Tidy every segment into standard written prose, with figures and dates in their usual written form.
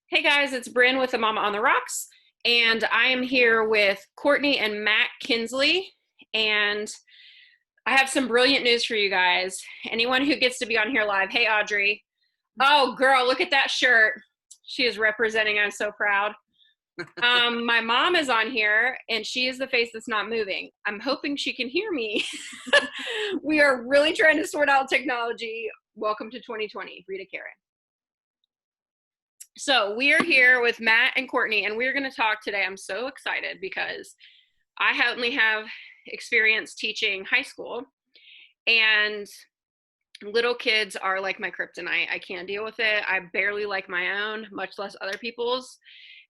Hey guys, it's Bryn with the Mama on the Rocks, and I am here with Courtney and Matt Kinsley, and I have some brilliant news for you guys. Anyone who gets to be on here live, hey Audrey. Oh girl, look at that shirt. She is representing, I'm so proud. My mom is on here, and she is the face that's not moving. I'm hoping she can hear me. We are really trying to sort out technology. Welcome to 2020, Rita Karen. So we are here with Matt and Courtney, and we're going to talk today. I'm so excited because I only have experience teaching high school, and little kids are like my kryptonite. I can't deal with it. I barely like my own, much less other people's.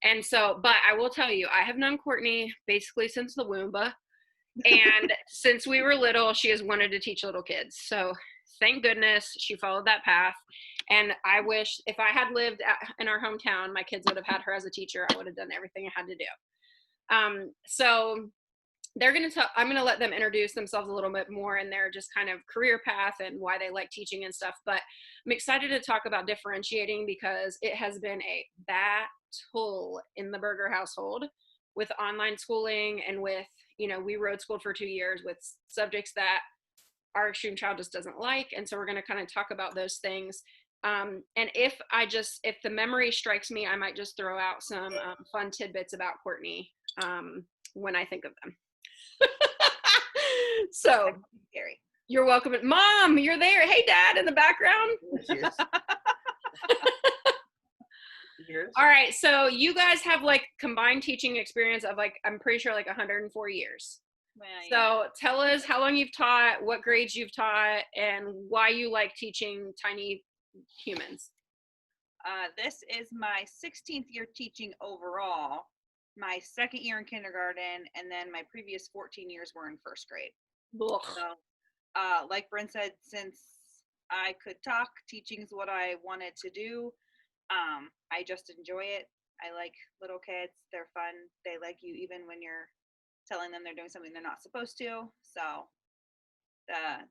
And so, but I will tell you, I have known Courtney basically since the womb, and since we were little, she has wanted to teach little kids. So thank goodness she followed that path. And I wish if I had lived in our hometown, my kids would have had her as a teacher. I would have done everything I had to do. So they're going to I'm going to let them introduce themselves a little bit more in their just kind of career path and why they like teaching and stuff. But I'm excited to talk about differentiating because it has been a battle in the Berger household with online schooling and with, we road schooled for 2 years with subjects that our extreme child just doesn't like. And so we're going to kind of talk about those things. And if the memory strikes me, I might just throw out some fun tidbits about Courtney when I think of them. So, Gary, you're welcome. Mom, you're there. Hey, Dad, in the background. Cheers. Cheers. All right. So you guys have like combined teaching experience of I'm pretty sure 104 years. Well, yeah. So tell us how long you've taught, what grades you've taught, and why you like teaching tiny humans. This is my 16th year teaching overall, my second year in kindergarten, and then my previous 14 years were in first grade. Ugh. So, like Brent said, since I could talk, teaching is what I wanted to do. I just enjoy it. I like little kids. They're fun. They like you even when you're telling them they're doing something they're not supposed to. So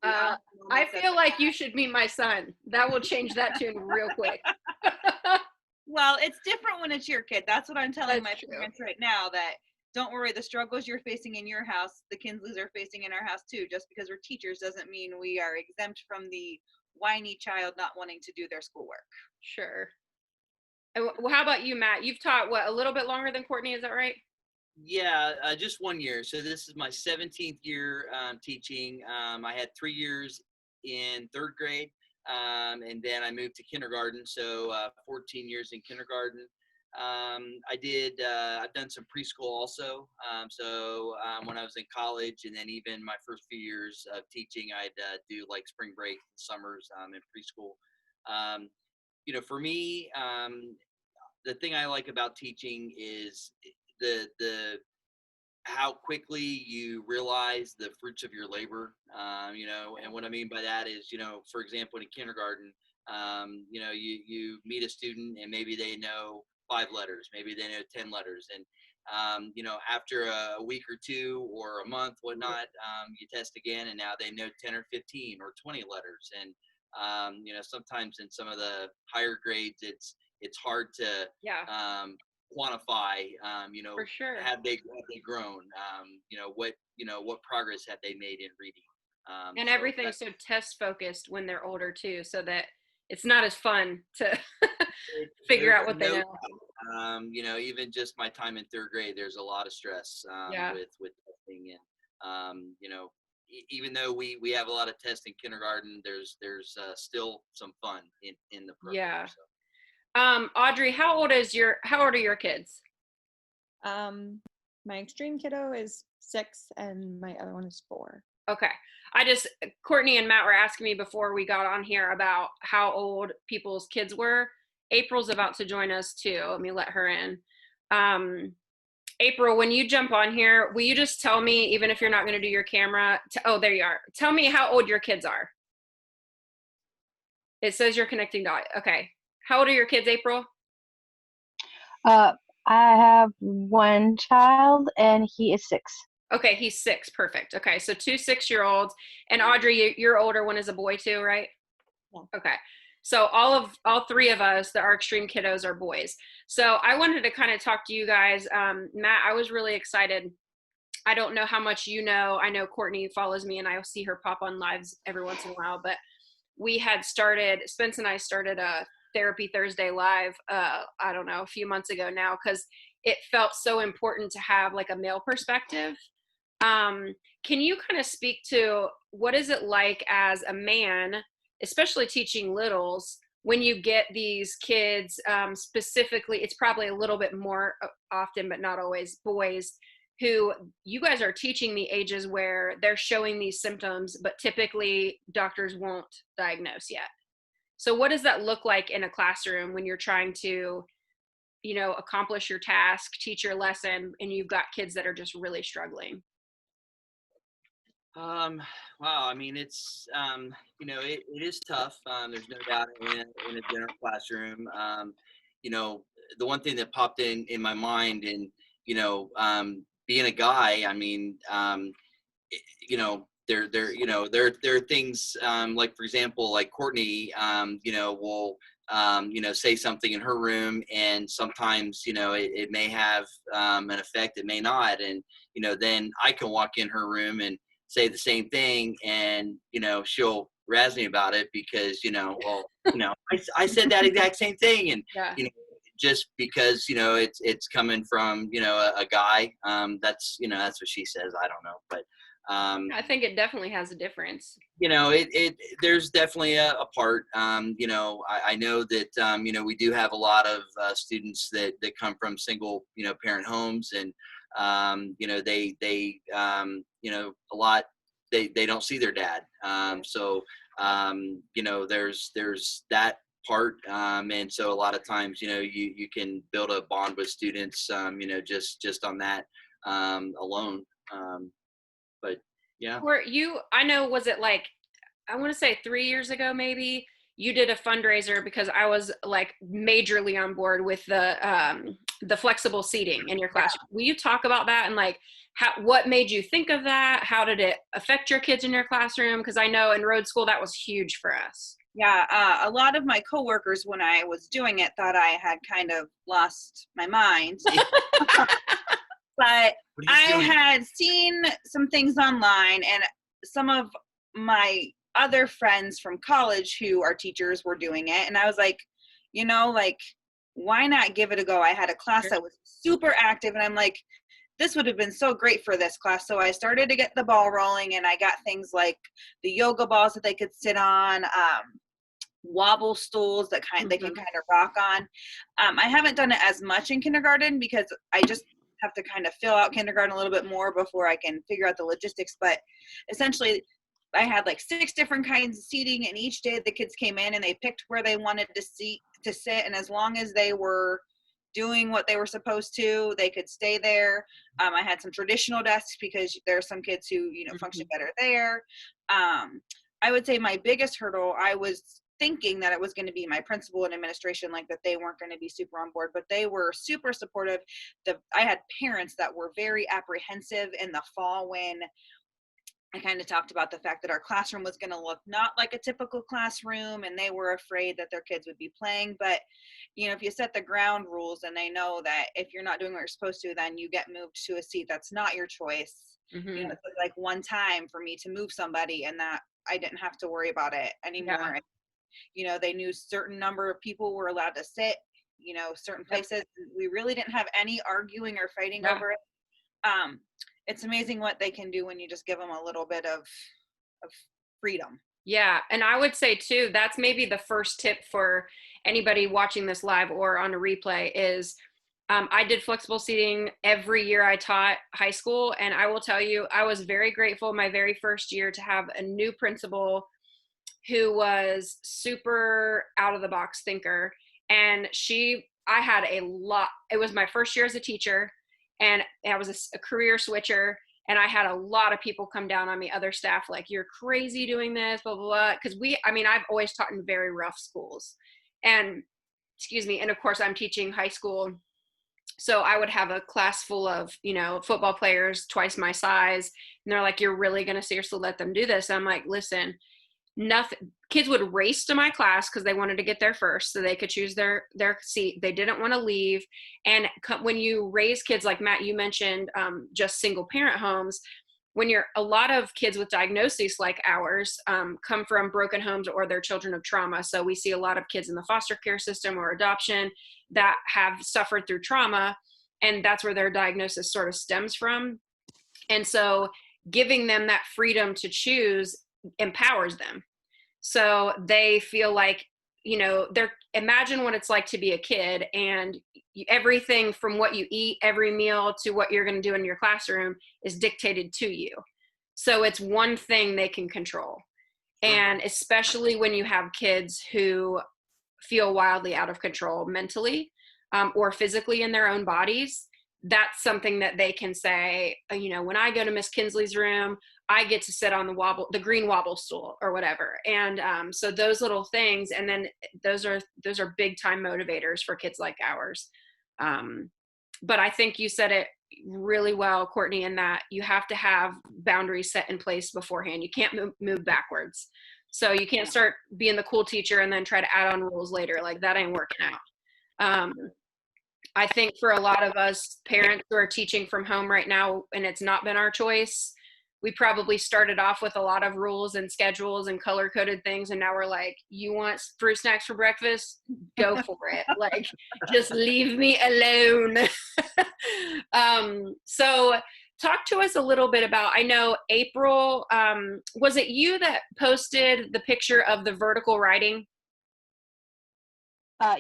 I feel like you should meet my son. That will change that tune real quick. Well, it's different when it's your kid. That's what I'm telling my parents right now, that don't worry, the struggles you're facing in your house, the Kinsleys are facing in our house too. Just because we're teachers doesn't mean we are exempt from the whiny child not wanting to do their schoolwork. Sure. And how about you, Matt? You've taught a little bit longer than Courtney, is that right? Yeah, just 1 year. So this is my 17th year teaching. I had 3 years in third grade, and then I moved to kindergarten. So 14 years in kindergarten. I've done some preschool also. So when I was in college, and then even my first few years of teaching, I'd do like spring break, summers in preschool. For me, the thing I like about teaching is the how quickly you realize the fruits of your labor, and what I mean by that is, for example, in kindergarten, you meet a student and maybe they know 5 letters, maybe they know 10 letters. And, after a week or 2 or a month, whatnot, you test again and now they know 10 or 15 or 20 letters. And, sometimes in some of the higher grades, it's hard to quantify, for sure. have they grown, what progress have they made in reading, and everything's so test focused when they're older too, so that it's not as fun to figure out what they know. Even just my time in third grade, there's a lot of stress with testing, and even though we have a lot of tests in kindergarten, there's still some fun in the program. Yeah. So. Audrey, how old are your kids? My extreme kiddo is 6 and my other one is 4. Okay. Courtney and Matt were asking me before we got on here about how old people's kids were. April's about to join us too. Let me let her in. April, when you jump on here, will you just tell me, even if you're not going to do your camera, there you are. Tell me how old your kids are. It says you're connecting to, okay. How old are your kids, April? I have one child and he is 6. Okay, he's 6. Perfect. Okay, so 2 6-year-olds. And Audrey, your older one is a boy too, right? Yeah. Okay. So all three of us, our extreme kiddos, are boys. So I wanted to kind of talk to you guys. Matt, I was really excited. I don't know how much you know. I know Courtney follows me and I see her pop on lives every once in a while, but we had started, Spence and I started a Therapy Thursday live, I don't know, a few months ago now, because it felt so important to have like a male perspective. Can you kind of speak to what is it like as a man, especially teaching littles, when you get these kids, specifically, it's probably a little bit more often, but not always, boys, who you guys are teaching the ages where they're showing these symptoms, but typically doctors won't diagnose yet. So what does that look like in a classroom when you're trying to, accomplish your task, teach your lesson, and you've got kids that are just really struggling? Wow. I mean, it's, it is tough. There's no doubt in a general classroom. The one thing that popped in my mind and, being a guy, I mean, there are things, like, for example, like Courtney, will, say something in her room, and sometimes, it may have, an effect, it may not. And, then I can walk in her room and say the same thing, and, she'll razz me about it because, I said that exact same thing. And, Yeah. Just because, it's coming from, a guy, that's what she says. I don't know. But, I think it definitely has a difference. there's definitely a part. I know that, we do have a lot of students that come from single, parent homes, and, a lot, they don't see their dad. So, there's that part. And so a lot of times, you can build a bond with students, just on that, alone. But yeah. I know, was it like, I want to say 3 years ago, maybe, you did a fundraiser because I was like majorly on board with the flexible seating in your classroom. Will you talk about that, and like what made you think of that? How did it affect your kids in your classroom? Because I know in road school that was huge for us. Yeah, a lot of my coworkers, when I was doing it, thought I had kind of lost my mind. But I had seen some things online, and some of my other friends from college who are teachers were doing it. And I was like, why not give it a go? I had a class that was super active, and I'm like, this would have been so great for this class. So I started to get the ball rolling, and I got things like the yoga balls that they could sit on, wobble stools that they can kind of rock on. I haven't done it as much in kindergarten because I just have to kind of fill out kindergarten a little bit more before I can figure out the logistics. But essentially, I had like 6 different kinds of seating, and each day the kids came in and they picked where they wanted to sit, and as long as they were doing what they were supposed to, they could stay there. I had some traditional desks because there are some kids who function better there. I would say my biggest hurdle, I was thinking that it was going to be my principal and administration, like that they weren't going to be super on board, but they were super supportive. I had parents that were very apprehensive in the fall when I kind of talked about the fact that our classroom was going to look not like a typical classroom, and they were afraid that their kids would be playing. But, if you set the ground rules and they know that if you're not doing what you're supposed to, then you get moved to a seat that's not your choice. Mm-hmm. It's like one time for me to move somebody, and that I didn't have to worry about it anymore. Yeah. They knew certain number of people were allowed to sit, certain places. We really didn't have any arguing or fighting over it. It's amazing what they can do when you just give them a little bit of freedom. Yeah. And I would say too, that's maybe the first tip for anybody watching this live or on a replay is, I did flexible seating every year I taught high school. And I will tell you, I was very grateful my very first year to have a new principal who was super out of the box thinker. And I had a lot, it was my first year as a teacher, and I was a career switcher, and I had a lot of people come down on me, other staff, like, you're crazy doing this, blah, blah, blah. Because I've always taught in very rough schools. And, and of course I'm teaching high school. So I would have a class full of, football players twice my size. And they're like, you're really going to seriously let them do this? And I'm like, listen, nothing. kids would race to my class because they wanted to get there first so they could choose their seat. They didn't want to leave. And when you raise kids, like Matt, you mentioned just single parent homes, when a lot of kids with diagnoses like ours come from broken homes or they're children of trauma. So we see a lot of kids in the foster care system or adoption that have suffered through trauma, and that's where their diagnosis sort of stems from. And so giving them that freedom to choose empowers them. So they feel like, imagine what it's like to be a kid, and everything from what you eat every meal to what you're going to do in your classroom is dictated to you. So it's one thing they can control. And especially when you have kids who feel wildly out of control mentally or physically in their own bodies, that's something that they can say, when I go to Miss Kinsley's room, I get to sit on the green wobble stool or whatever. And so those little things, and then those are big time motivators for kids like ours. But I think you said it really well, Courtney, in that you have to have boundaries set in place beforehand. You can't move backwards. So you can't start being the cool teacher and then try to add on rules later. Like, that ain't working out. I think for a lot of us parents who are teaching from home right now, and it's not been our choice, we probably started off with a lot of rules and schedules and color coded things. And now we're like, you want fruit snacks for breakfast? Go for it. Like, just leave me alone. So talk to us a little bit about, I know April, was it you that posted the picture of the vertical writing?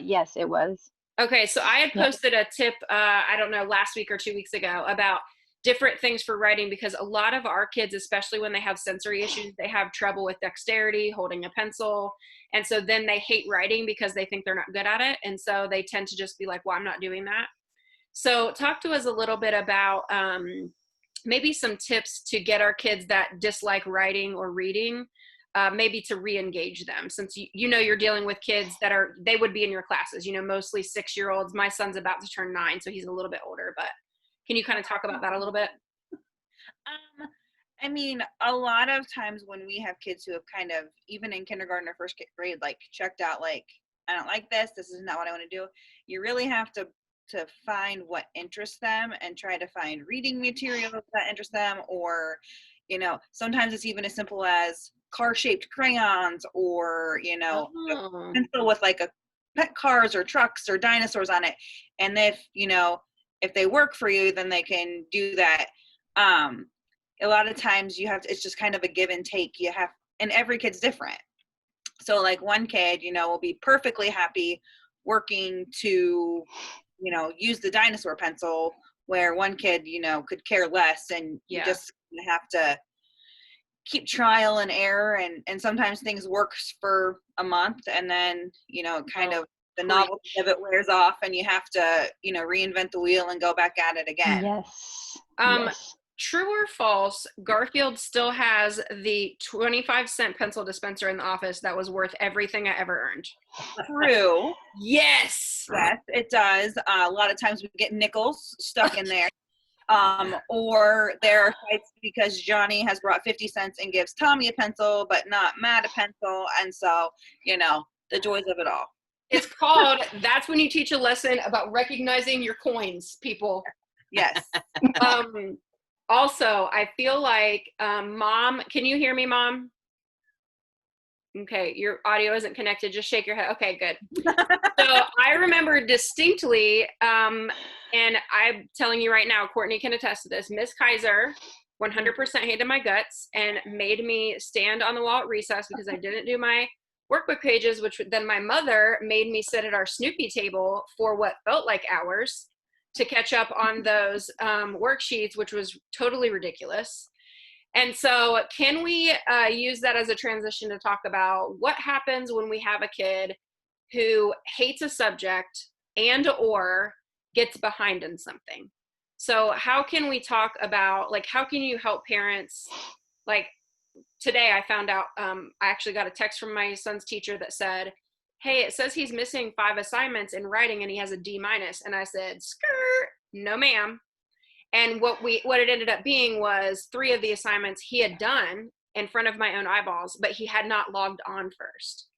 Yes, it was. Okay, so I had posted a tip, I don't know, last week or 2 weeks ago about different things for writing, because a lot of our kids, especially when they have sensory issues, they have trouble with dexterity, holding a pencil. And so then they hate writing because they think they're not good at it. And so they tend to just be like, well, I'm not doing that. So talk to us a little bit about maybe some tips to get our kids that dislike writing or reading, maybe to re-engage them, since you're dealing with kids that they would be in your classes, mostly 6-year-olds. My son's about to turn 9, so he's a little bit older, but can you kind of talk about that a little bit? I mean, a lot of times when we have kids who have kind of, even in kindergarten or first grade, like checked out, like, I don't like this is not what I want to do, you really have to find what interests them and try to find reading materials that interest them. Or, sometimes it's even as simple as car-shaped crayons, or, a pencil with like a pet cars or trucks or dinosaurs on it. And if they work for you, then they can do that. A lot of times it's just kind of a give and take. And every kid's different. So like one kid, will be perfectly happy working to, use the dinosaur pencil, where one kid, could care less. And you just have to keep trial and error. And sometimes things works for a month, and then, the novelty of it wears off, and you have to, reinvent the wheel and go back at it again. Yes. True or false, Garfield still has the 25-cent pencil dispenser in the office that was worth everything I ever earned? True. Yes. Yes, it does. A lot of times we get nickels stuck in there. Or there are fights because Johnny has brought 50 cents and gives Tommy a pencil, but not Matt a pencil. And so, the joys of it all. It's called, that's when you teach a lesson about recognizing your coins, people. Yes. Also, I feel like, Mom, can you hear me, Mom? Okay, your audio isn't connected. Just shake your head. Okay, good. So I remember distinctly, and I'm telling you right now, Courtney can attest to this, Miss Kaiser 100% hated my guts and made me stand on the wall at recess because I didn't do my workbook pages, which then my mother made me sit at our Snoopy table for what felt like hours to catch up on those worksheets, which was totally ridiculous. And so can we use that as a transition to talk about what happens when we have a kid who hates a subject and or gets behind in something? So how can we talk about, like, how can you help parents? Like today I found out, I actually got a text from my son's teacher that said, hey, it says he's missing 5 assignments in writing and he has a D-. And I said, skirt, no ma'am. And what it ended up being was 3 of the assignments he had done in front of my own eyeballs, but he had not logged on first.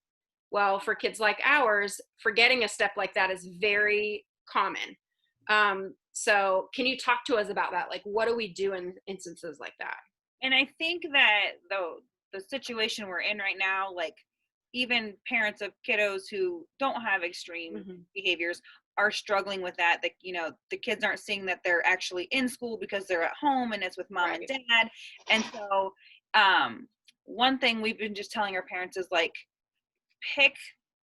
Well, for kids like ours, forgetting a step like that is very common. So can you talk to us about that? Like, what do we do in instances like that? And I think that the situation we're in right now, like even parents of kiddos who don't have extreme behaviors are struggling with that. Like, you know, the kids aren't seeing that they're actually in school because they're at home and it's with mom and dad. And so one thing we've been just telling our parents is like, pick,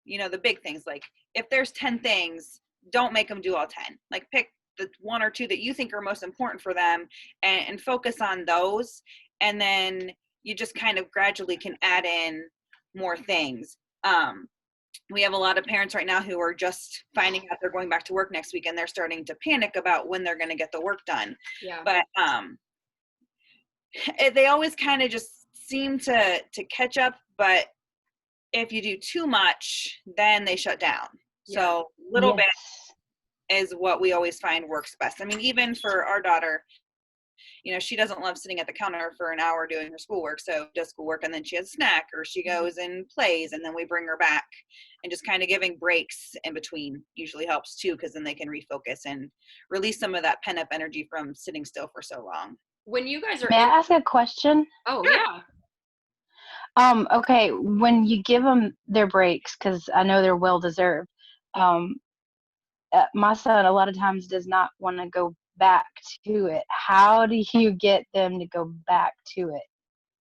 you know, the big things. Like if there's 10 things, don't make them do all 10. Like pick the one or two that you think are most important for them and focus on those. And then you just kind of gradually can add in more things. We have a lot of parents right now who are just finding out they're going back to work next week and they're starting to panic about when they're going to get the work done. Yeah. But they always kind of just seem to catch up. But if you do too much, then they shut down. Yeah. So little bit is what we always find works best. I mean, even for our daughter, you know, she doesn't love sitting at the counter for an hour doing her schoolwork. So does schoolwork and then she has a snack, or she goes and plays and then we bring her back, and just kind of giving breaks in between usually helps too, because then they can refocus and release some of that pent up energy from sitting still for so long. When you guys are May I ask a question? Oh, Sure. yeah. Okay, when you give them their breaks, because I know they're well deserved, my son a lot of times does not want to go back to it. How do you get them to go back to it?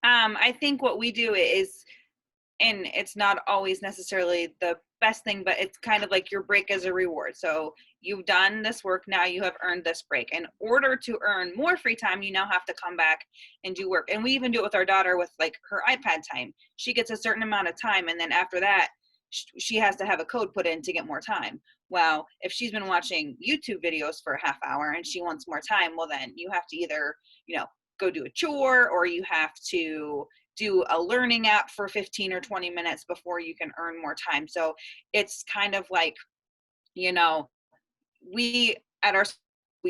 I think what we do is, and it's not always necessarily the best thing, but it's kind of like your break as a reward. So you've done this work, now you have earned this break. In order to earn more free time, you now have to come back and do work. And we even do it with our daughter with like her iPad time. She gets a certain amount of time, and then after that, she has to have a code put in to get more time. Well, if she's been watching YouTube videos for a half hour and she wants more time, well, then you have to either, you know, go do a chore, or you have to do a learning app for 15 or 20 minutes before you can earn more time. So it's kind of like, you know, we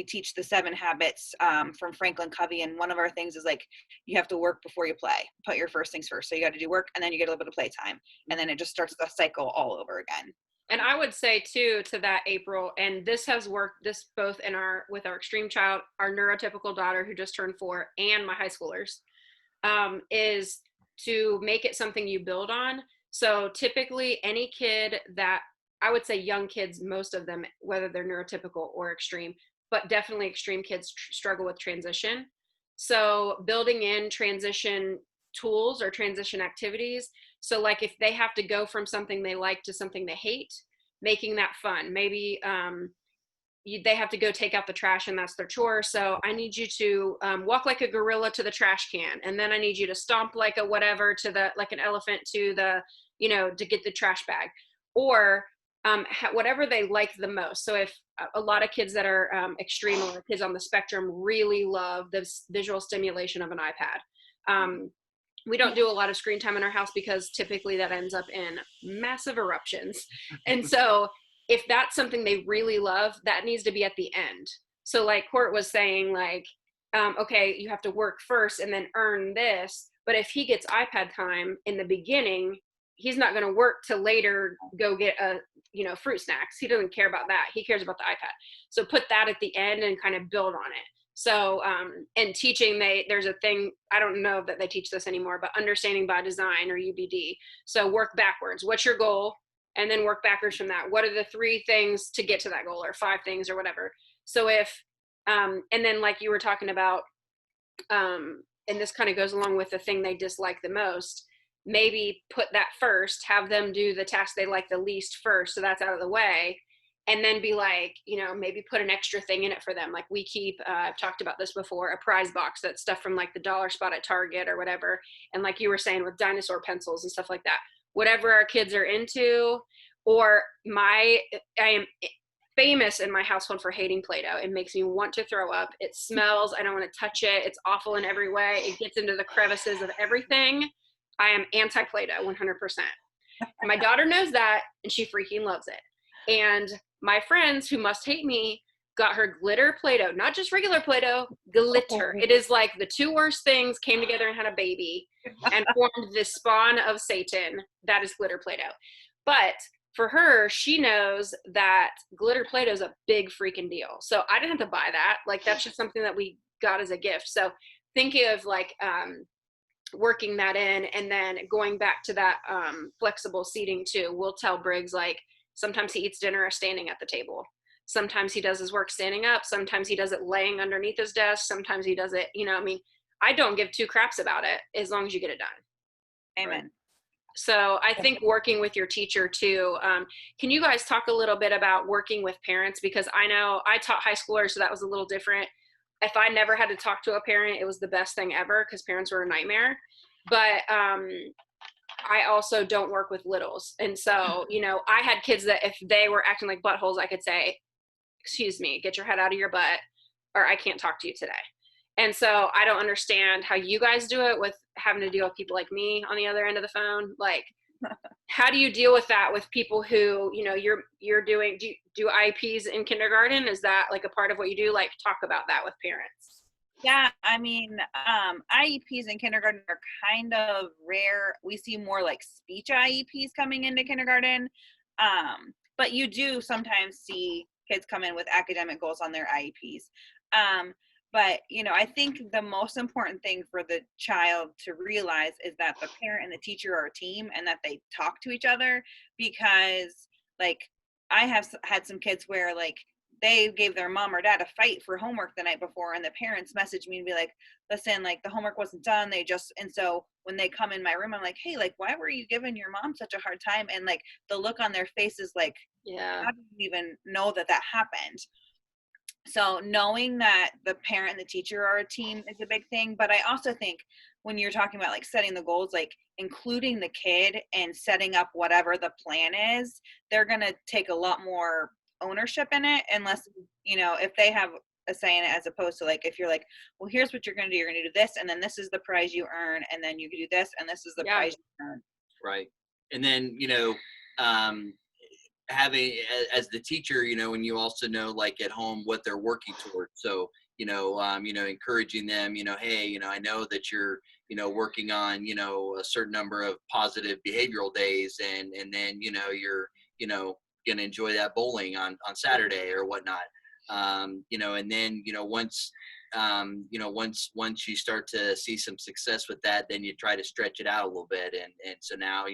teach the 7 habits from Franklin Covey, and one of our things is like, you have to work before you play. Put your first things first. So you got to do work, and then you get a little bit of playtime, and then it just starts the cycle all over again. And I would say too, to that, April, and this has worked, this both in with our extreme child, our neurotypical daughter who just turned 4, and my high schoolers, is to make it something you build on. So typically any kid that, I would say young kids, most of them, whether they're neurotypical or extreme, but definitely extreme kids struggle with transition. So building in transition tools or transition activities. So like if they have to go from something they like to something they hate, making that fun. Maybe they have to go take out the trash and that's their chore. So I need you to walk like a gorilla to the trash can. And then I need you to stomp like a whatever to the, like an elephant to the, you know, to get the trash bag, or whatever they like the most. So if a lot of kids that are extreme or kids on the spectrum really love the visual stimulation of an iPad. We don't do a lot of screen time in our house because typically that ends up in massive eruptions. And so if that's something they really love, that needs to be at the end. So like Court was saying, like, okay, you have to work first and then earn this. But if he gets iPad time in the beginning, he's not going to work till later, go get fruit snacks. He doesn't care about that. He cares about the iPad. So put that at the end and kind of build on it. So, and teaching, there's a thing, I don't know that they teach this anymore, but understanding by design, or UBD. So work backwards. What's your goal? And then work backwards from that. What are the 3 things to get to that goal, or 5 things or whatever? So if, and then like you were talking about, and this kind of goes along with the thing they dislike the most, maybe put that first, have them do the task they like the least first. So that's out of the way. And then be like, you know, maybe put an extra thing in it for them. Like we keep, I've talked about this before, a prize box, that's stuff from like the dollar spot at Target or whatever. And like you were saying, with dinosaur pencils and stuff like that, whatever our kids are into. Or I am famous in my household for hating Play-Doh. It makes me want to throw up. It smells. I don't want to touch it. It's awful in every way. It gets into the crevices of everything. I am anti Play-Doh 100%. My daughter knows that, and she freaking loves it. And my friends who must hate me got her glitter Play-Doh, not just regular Play-Doh, glitter. It is like the two worst things came together and had a baby and formed this spawn of Satan that is glitter Play-Doh. But for her, she knows that glitter Play-Doh is a big freaking deal. So I didn't have to buy that. Like, that's just something that we got as a gift. So thinking of like working that in, and then going back to that flexible seating too. We'll tell Briggs, like, sometimes he eats dinner standing at the table. Sometimes he does his work standing up. Sometimes he does it laying underneath his desk. Sometimes he does it, I mean, I don't give two craps about it as long as you get it done. Amen. So I think working with your teacher too. Can you guys talk a little bit about working with parents? Because I know I taught high schoolers, so that was a little different. If I never had to talk to a parent, it was the best thing ever because parents were a nightmare. But I also don't work with littles. And so, I had kids that if they were acting like buttholes, I could say, excuse me, get your head out of your butt, or I can't talk to you today. And so I don't understand how you guys do it with having to deal with people like me on the other end of the phone. Like, how do you deal with that with people who, you're doing, do IEPs in kindergarten? Is that like a part of what you do? Like, talk about that with parents. Yeah, I mean, IEPs in kindergarten are kind of rare. We see more like speech IEPs coming into kindergarten. But you do sometimes see kids come in with academic goals on their IEPs. But, I think the most important thing for the child to realize is that the parent and the teacher are a team and that they talk to each other, because, like, I have had some kids where, like, they gave their mom or dad a fight for homework the night before, and the parents messaged me and be like, listen, like, the homework wasn't done. And so when they come in my room, I'm like, hey, like, why were you giving your mom such a hard time? And, like, the look on their face is like, yeah, how did you even know that happened? So knowing that the parent and the teacher are a team is a big thing. But I also think when you're talking about like setting the goals, like including the kid and setting up whatever the plan is, they're going to take a lot more ownership in it, unless, if they have a say in it, as opposed to like, if you're like, well, here's what you're going to do. You're going to do this, and then this is the prize you earn, and then you can do this, and this is the prize you earn. Right. And then, having as the teacher, when you also know, like at home, what they're working towards. So, encouraging them, hey, I know that you're, working on, a certain number of positive behavioral days, and then, you're, going to enjoy that bowling on Saturday or whatnot. And then, once you start to see some success with that, then you try to stretch it out a little bit. And so now,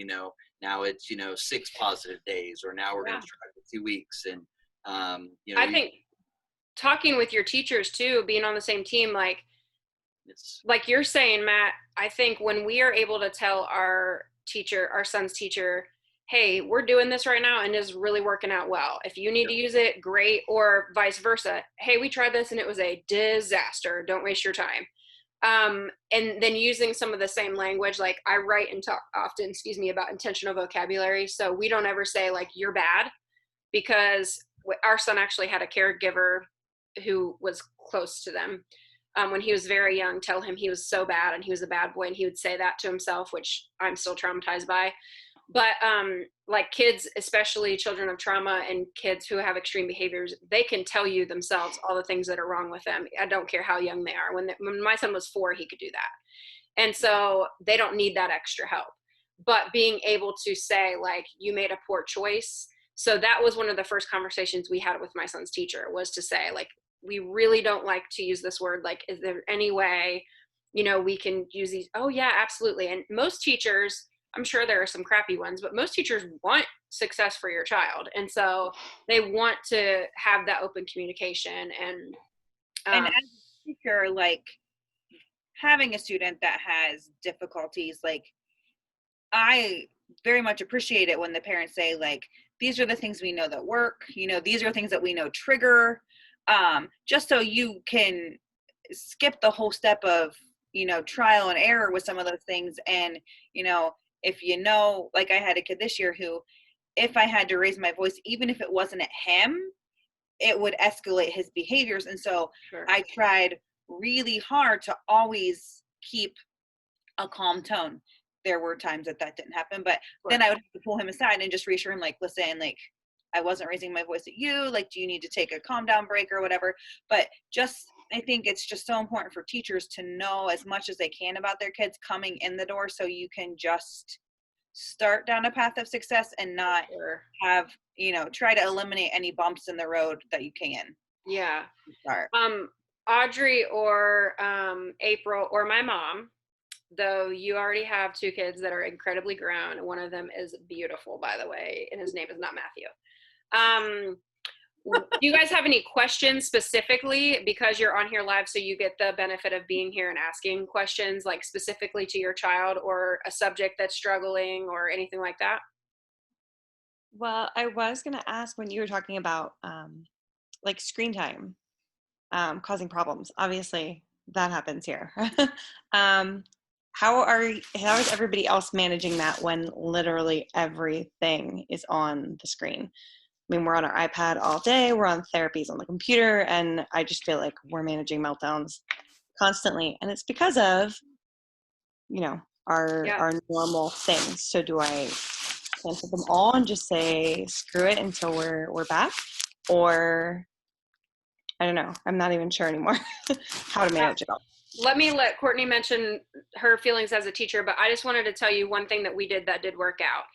now it's, 6 positive days, or now we're going to try for 2 weeks. And, I think talking with your teachers too, being on the same team, like you're saying, Matt, I think when we are able to tell our son's teacher, hey, we're doing this right now and it's really working out well. If you need to use it, great. Or vice versa. Hey, we tried this and it was a disaster. Don't waste your time. And then using some of the same language, like I write and talk often, about intentional vocabulary. So we don't ever say like, you're bad, because our son actually had a caregiver who was close to them. When he was very young, tell him he was so bad and he was a bad boy, and he would say that to himself, which I'm still traumatized by. But like kids, especially children of trauma and kids who have extreme behaviors, they can tell you themselves all the things that are wrong with them. I don't care how young they are. When my son was 4, he could do that. And so they don't need that extra help. But being able to say, like, you made a poor choice. So that was one of the first conversations we had with my son's teacher, was to say, like, we really don't like to use this word. Like, is there any way, we can use these? Oh, yeah, absolutely. And most teachers, I'm sure there are some crappy ones, but most teachers want success for your child. And so they want to have that open communication. And as a teacher, like, having a student that has difficulties, like, I very much appreciate it when the parents say, like, these are the things we know that work, these are things that we know trigger, just so you can skip the whole step of, trial and error with some of those things. And, if like I had a kid this year who, if I had to raise my voice, even if it wasn't at him, it would escalate his behaviors. And so I tried really hard to always keep a calm tone. There were times that didn't happen, but then I would have to pull him aside and just reassure him, like, listen, like, I wasn't raising my voice at you. Like, do you need to take a calm down break or whatever? But I think it's just so important for teachers to know as much as they can about their kids coming in the door, so you can just start down a path of success and not have, try to eliminate any bumps in the road that you can. Yeah. Start. Audrey or April or my mom, though you already have 2 kids that are incredibly grown. One of them is beautiful, by the way, and his name is not Matthew. Do you guys have any questions specifically, because you're on here live, so you get the benefit of being here and asking questions like specifically to your child or a subject that's struggling or anything like that? Well, I was going to ask when you were talking about like screen time causing problems. Obviously, that happens here. How is everybody else managing that when literally everything is on the screen? I mean, we're on our iPad all day, we're on therapies on the computer, and I just feel like we're managing meltdowns constantly. And it's because of, our normal things. So do I cancel them all and just say, screw it until we're back? Or, I don't know, I'm not even sure anymore how to manage it all. Let me let Courtney mention her feelings as a teacher, but I just wanted to tell you one thing that we did that did work out.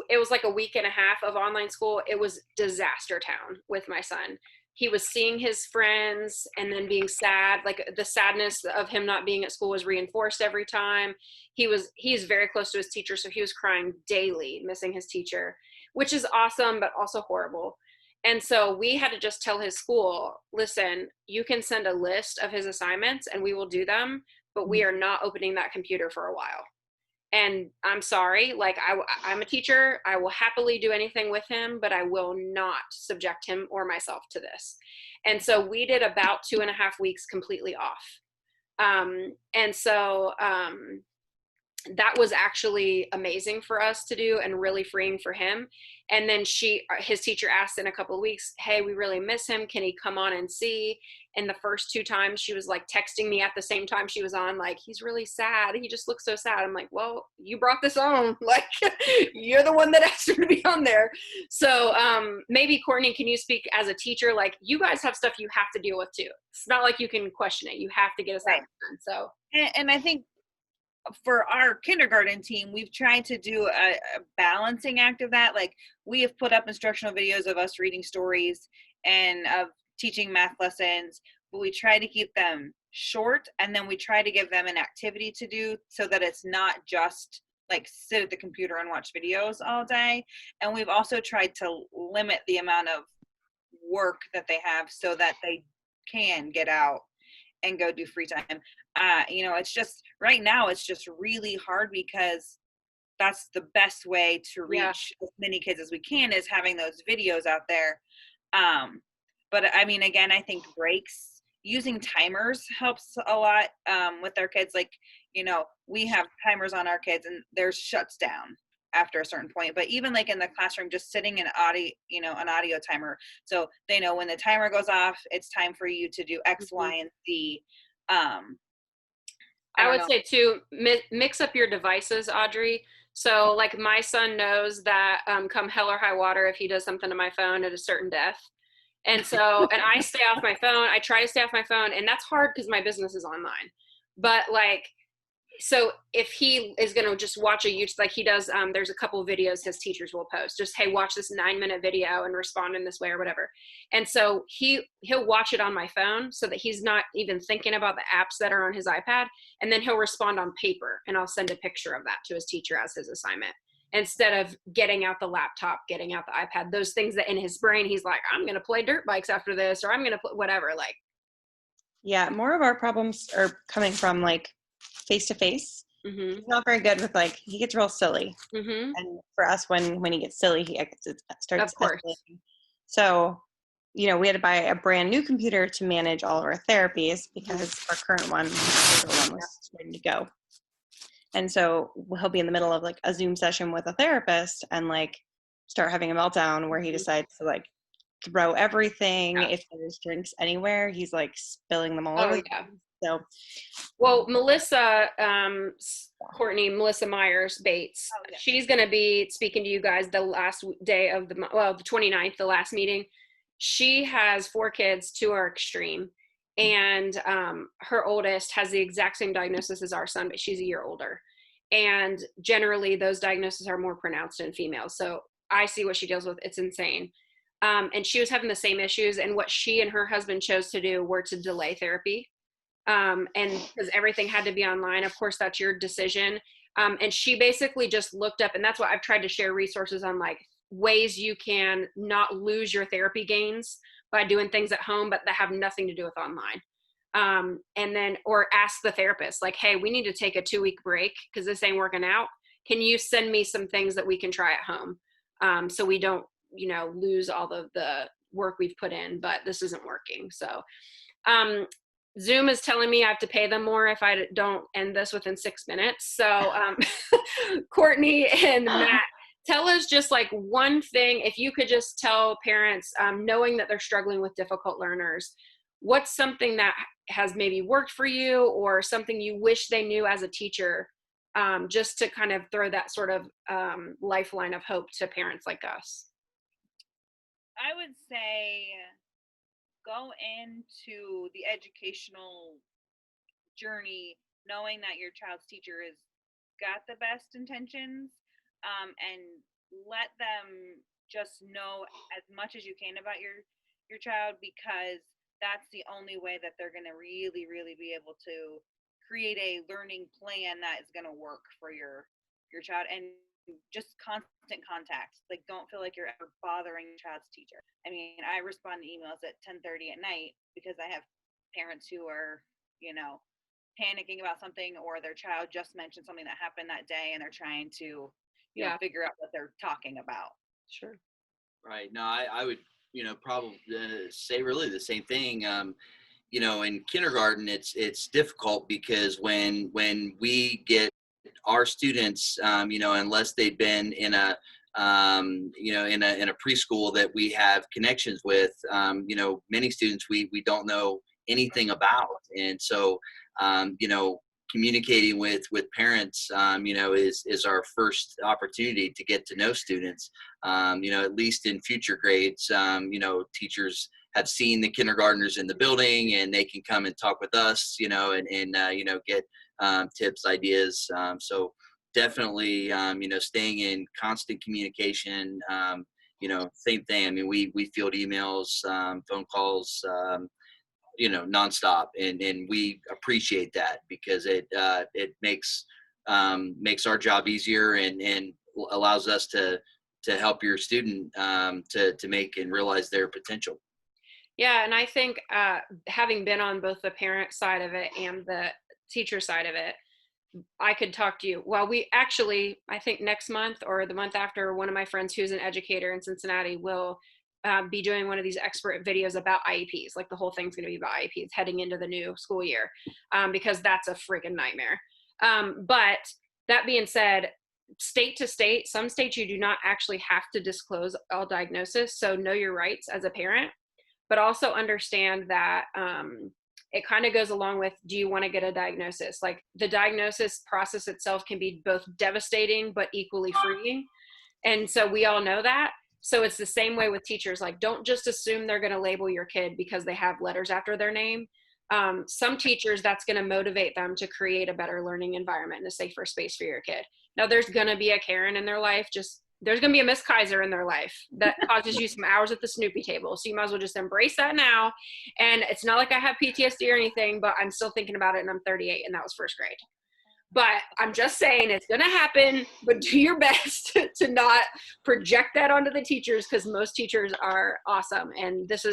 It was like a week and a half of online school. It was disaster town with my son. He was seeing his friends and then being sad. Like the sadness of him not being at school was reinforced every time. He's very close to his teacher, so he was crying daily, missing his teacher, which is awesome, but also horrible. And so we had to just tell his school, listen, you can send a list of his assignments and we will do them, but we are not opening that computer for a while. And I'm sorry, like I'm a teacher. I will happily do anything with him, but I will not subject him or myself to this. And so we did about 2.5 weeks completely off. And so that was actually amazing for us to do and really freeing for him. And then his teacher asked in a couple of weeks, hey, we really miss him. Can he come on and see? And the first 2 times she was like texting me at the same time she was on, like, he's really sad. He just looks so sad. I'm like, well, you brought this on. Like, you're the one that asked him to be on there. So maybe Courtney, can you speak as a teacher? Like, you guys have stuff you have to deal with too. It's not like you can question it. You have to get us out. So, and I think for our kindergarten team, we've tried to do a balancing act of that. Like, we have put up instructional videos of us reading stories and of teaching math lessons, but we try to keep them short, and then we try to give them an activity to do so that it's not just like sit at the computer and watch videos all day. And we've also tried to limit the amount of work that they have so that they can get out and go do free time. It's just right now it's just really hard because that's the best way to reach as many kids as we can, is having those videos out there. But I mean, again, I think breaks, using timers helps a lot with our kids. Like, we have timers on our kids and there's shuts down after a certain point. But even like in the classroom, just sitting an audio timer, so they know when the timer goes off, it's time for you to do X, Y, and Z. I would say too, mix up your devices, Audrey. So like my son knows that come hell or high water, if he does something to my phone, it is certain death. And so, and I stay off my phone. I try to stay off my phone, and that's hard because my business is online. But like, so if he is going to just watch a YouTube, like he does, there's a couple of videos his teachers will post, just, hey, watch this 9-minute video and respond in this way or whatever. And so he'll watch it on my phone so that he's not even thinking about the apps that are on his iPad. And then he'll respond on paper, and I'll send a picture of that to his teacher as his assignment, instead of getting out the laptop, getting out the iPad, those things that in his brain, he's like, I'm going to play dirt bikes after this, or I'm going to play whatever. Like, yeah, more of our problems are coming from like face-to-face. mm-hmm. He's not very good with, like, he gets real silly. Mm-hmm. And for us, when he gets silly, he starts of course. escalating. So, we had to buy a brand new computer to manage all of our therapies because our current one, was ready to go. And so he'll be in the middle of like a Zoom session with a therapist and like start having a meltdown where he decides to like throw everything. If there's drinks anywhere, he's like spilling them all over. Yeah. So, Well, Melissa, Melissa Myers Bates, Oh, yeah. she's going to be speaking to you guys the last day of the 29th, the last meeting. She has 4 kids, 2 are extreme. And her oldest has the exact same diagnosis as our son, but she's a year older. And generally, those diagnoses are more pronounced in females. So I see what she deals with. It's insane. And she was having the same issues. And what she and her husband chose to do were to delay therapy. And because everything had to be online, of course, that's your decision. And she basically just looked up, and that's why I've tried to share resources on like ways you can not lose your therapy gains by doing things at home, but that have nothing to do with online. And then, or ask the therapist, like, hey, we need to take a 2-week break because this ain't working out. Can you send me some things that we can try at home? So we don't, lose all of the work we've put in, but this isn't working. So, Zoom is telling me I have to pay them more if I don't end this within 6 minutes. So, Courtney and Matt, tell us just like one thing, if you could just tell parents, knowing that they're struggling with difficult learners, what's something that has maybe worked for you or something you wish they knew as a teacher, just to kind of throw that sort of lifeline of hope to parents like us? I would say go into the educational journey knowing that your child's teacher has got the best intentions, and let them just know as much as you can about your child, because that's the only way that they're going to really be able to create a learning plan that is going to work for your child. And just constant contact. Like, don't feel like you're ever bothering your child's teacher. I mean, I respond to emails at 10:30 at night because I have parents who are, panicking about something, or their child just mentioned something that happened that day and they're trying to, figure out what they're talking about. Sure. Right. No, I would, probably say really the same thing. In kindergarten, it's difficult because when we get our students, unless they've been in a in a preschool that we have connections with, many students we don't know anything about, and so communicating with parents, is our first opportunity to get to know students. At least in future grades, teachers have seen the kindergartners in the building, and they can come and talk with us, and get tips, ideas. So definitely, staying in constant communication. Same thing. I mean, we field emails, phone calls, nonstop, and we appreciate that because it makes our job easier, and allows us to help your student to make and realize their potential. Yeah, and I think having been on both the parent side of it and the teacher side of it, I could talk to you. Well, we actually, I think next month or the month after, one of my friends who's an educator in Cincinnati will be doing one of these expert videos about IEPs. Like the whole thing's going to be about IEPs heading into the new school year, because that's a freaking nightmare. But that being said, state to state, some states you do not actually have to disclose all diagnosis. So know your rights as a parent, but also understand that it kind of goes along with, do you want to get a diagnosis? Like the diagnosis process itself can be both devastating, but equally freeing. And so we all know that. So it's the same way with teachers. Like, don't just assume they're going to label your kid because they have letters after their name. Some teachers, that's going to motivate them to create a better learning environment and a safer space for your kid. Now, there's going to be a Karen in their life. There's going to be a Miss Kaiser in their life that causes you some hours at the Snoopy table. So you might as well just embrace that now. And it's not like I have PTSD or anything, but I'm still thinking about it, and I'm 38, and that was first grade. But I'm just saying it's going to happen, but do your best to not project that onto the teachers, because most teachers are awesome. And this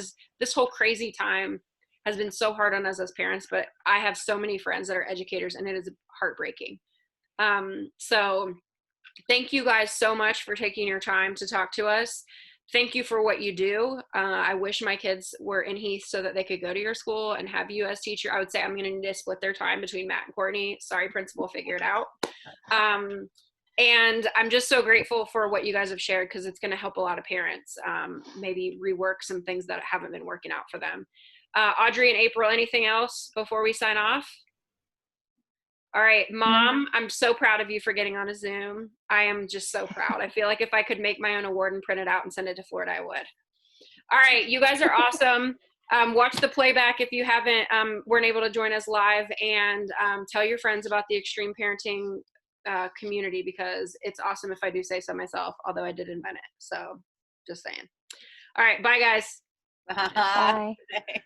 whole crazy time has been so hard on us as parents, but I have so many friends that are educators, and it is heartbreaking. So thank you guys so much for taking your time to talk to us. Thank you for what you do. I wish my kids were in Heath so that they could go to your school and have you as teacher. I would say I'm going to need to split their time between Matt and Courtney. Sorry, principal, figure it out. And I'm just so grateful for what you guys have shared, because it's going to help a lot of parents maybe rework some things that haven't been working out for them. Audrey and April, anything else before we sign off? All right, Mom, I'm so proud of you for getting on a Zoom. I am just so proud. I feel like if I could make my own award and print it out and send it to Florida, I would. All right, you guys are awesome. Watch the playback if you haven't weren't able to join us live, and tell your friends about the Extreme Parenting community, because it's awesome, if I do say so myself, although I did invent it. So just saying. All right, bye guys. Bye. Bye.